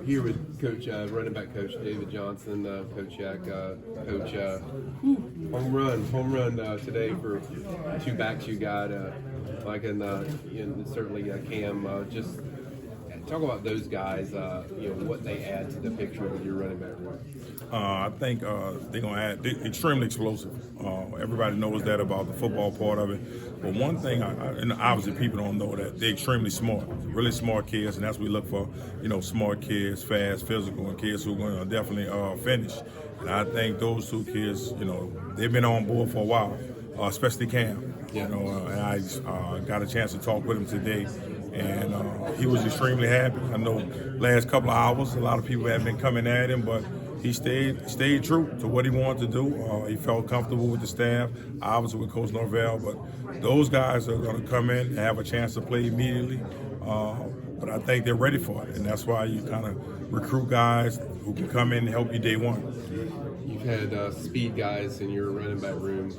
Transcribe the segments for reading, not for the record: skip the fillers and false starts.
Here with Coach, running back coach David Johnson, Coach Jack, Coach, home run today for two backs you got, Mike and certainly Cam. Just talk about those guys, what they add to the picture with your running back room. I think they're going to add, they're extremely explosive. Everybody knows that about the football part of it. But one thing, and obviously people don't know that, they're extremely smart, really smart kids, and that's what we look for, smart kids, fast, physical, and kids who are going to definitely finish. And I think those two kids, they've been on board for a while, especially Cam. Yeah. And I got a chance to talk with him today. And he was extremely happy. I know last couple of hours, a lot of people have been coming at him, but he stayed true to what he wanted to do. He felt comfortable with the staff, obviously with Coach Norvell, but those guys are going to come in and have a chance to play immediately. But I think they're ready for it, and that's why you kind of recruit guys who can come in and help you day one. You've had speed guys in your running back room.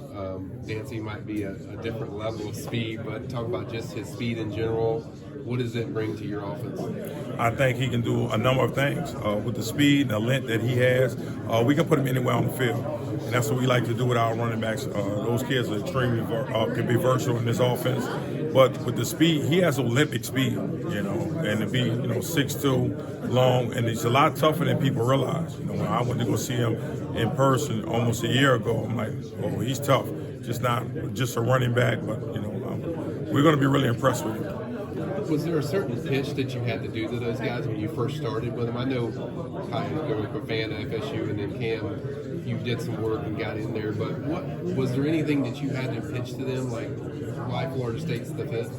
Danzy might be a different level of speed, but talk about just his speed in general. What does it bring to your offense? I think he can do a number of things. With the speed and the length that he has, we can put him anywhere on the field. And that's what we like to do with our running backs. Those kids are extremely can be versatile in this offense. But with the speed, he has Olympic speed, and to be, 6'2", long, and he's a lot tougher than people realize. When I went to go see him in person almost a year ago, I'm like, oh, he's tough. Just not just a running back, but, we're going to be really impressed with him. Was there a certain pitch that you had to do to those guys when you first started with them? I know Kai was a fan of FSU, and then Cam, you did some work and got in there. But was there anything that you had to pitch to them, like why Florida State's the fit?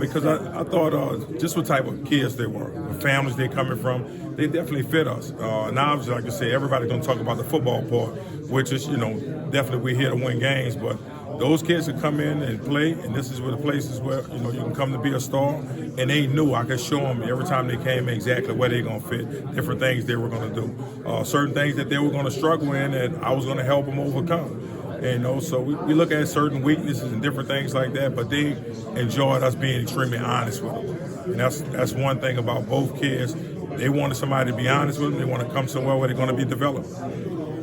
Because I thought just what type of kids they were, the families they're coming from, they definitely fit us. And obviously, like I say, everybody's going to talk about the football part, which is, definitely we're here to win games, but those kids that come in and play, and this is where the places where you can come to be a star, and they knew I could show them every time they came exactly where they're going to fit, different things they were going to do, certain things that they were going to struggle in, and I was going to help them overcome. And so we look at certain weaknesses and different things like that, but they enjoyed us being extremely honest with them, and that's one thing about both kids. They wanted somebody to be honest with them. They want to come somewhere where they're going to be developed.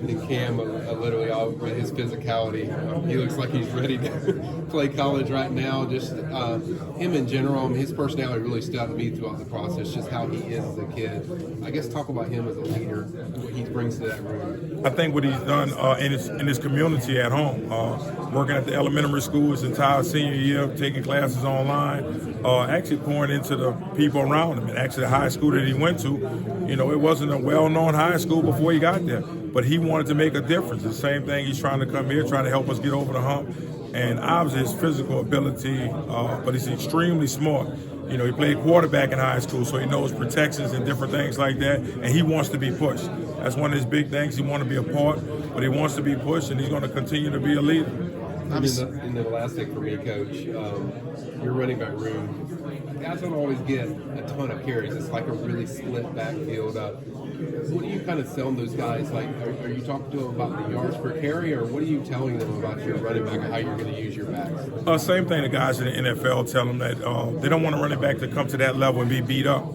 And Cam, literally, with his physicality, he looks like he's ready to play college right now. Just him in general, his personality really stood out to me throughout the process, just how he is as a kid. I guess talk about him as a leader, what he brings to that room. I think what he's done in his community at home, working at the elementary school his entire senior year, taking classes online, actually pouring into the people around him. And actually the high school that he went to, it wasn't a well-known high school before he got there. But he wanted to make a difference. The same thing, he's trying to come here, trying to help us get over the hump. And obviously his physical ability, but he's extremely smart. He played quarterback in high school, so he knows protections and different things like that, and he wants to be pushed. That's one of his big things. He wants to be a part, but he wants to be pushed, and he's going to continue to be a leader. And the last thing for me, Coach, your running back room, guys don't always get a ton of carries. It's like a really split backfield. What do you kind of tell those guys? Like, are you talking to them about the yards per carry, or what are you telling them about your running back and how you're going to use your backs? Same thing the guys in the NFL tell them that they don't want a running back to come to that level and be beat up.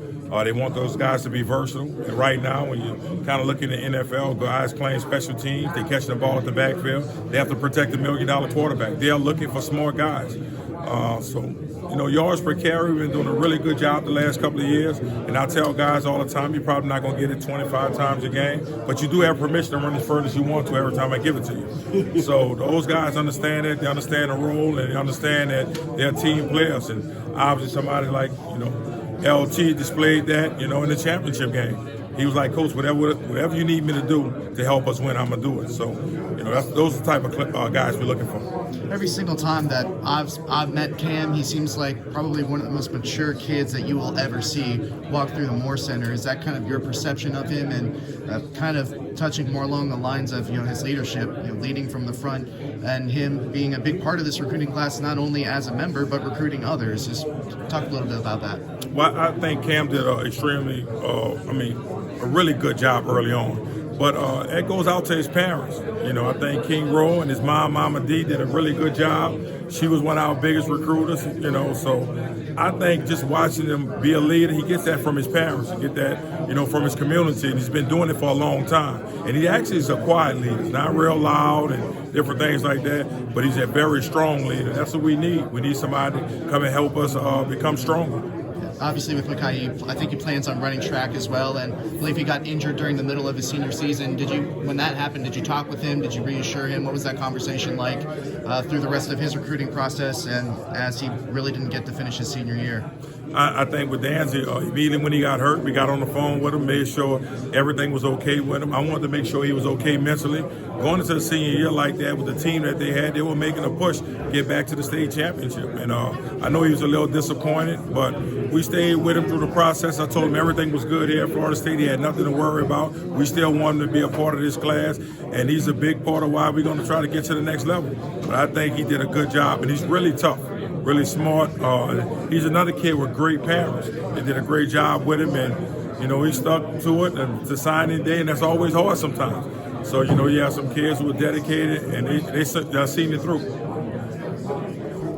They want those guys to be versatile. And right now, when you kind of look in the NFL, guys playing special teams, they catch the ball at the backfield. They have to protect the $1 million quarterback. They're looking for smart guys. Yards per carry, we've been doing a really good job the last couple of years. And I tell guys all the time, you're probably not going to get it 25 times a game, but you do have permission to run as far as you want to every time I give it to you. So those guys understand it. They understand the role, and they understand that they're team players. And obviously somebody like, LT displayed that, in the championship game. He was like, Coach, whatever you need me to do to help us win, I'm going to do it. So, those are the type of guys we're looking for. Every single time that I've met Cam, he seems like probably one of the most mature kids that you will ever see walk through the Moore Center. Is that kind of your perception of him, and kind of touching more along the lines of his leadership, leading from the front, and him being a big part of this recruiting class, not only as a member but recruiting others? Just talk a little bit about that. Well, I think Cam did a really good job early on. But it goes out to his parents. I think King Rowe and his mom, Mama D, did a really good job. She was one of our biggest recruiters, you know. So I think just watching him be a leader, he gets that from his parents, he get that, you know, from his community, and he's been doing it for a long time. And he actually is a quiet leader, not real loud and different things like that, but he's a very strong leader. That's what we need. We need somebody to come and help us become stronger. Obviously, with Micahi, I think he plans on running track as well, and I believe he got injured during the middle of his senior season. When that happened, did you talk with him? Did you reassure him? What was that conversation like through the rest of his recruiting process, and as he really didn't get to finish his senior year? I think with Danzy, immediately when he got hurt, we got on the phone with him, made sure everything was okay with him. I wanted to make sure he was okay mentally. Going into the senior year like that with the team that they had, they were making a push to get back to the state championship. And I know he was a little disappointed, but we stayed with him through the process. I told him everything was good here at Florida State. He had nothing to worry about. We still want him to be a part of this class, and he's a big part of why we're going to try to get to the next level. But I think he did a good job, and he's really tough. Really smart. He's another kid with great parents. They did a great job with him, and, you know, he stuck to it and to signing day, and that's always hard sometimes. So, you know, you have some kids who are dedicated, and they seen it through.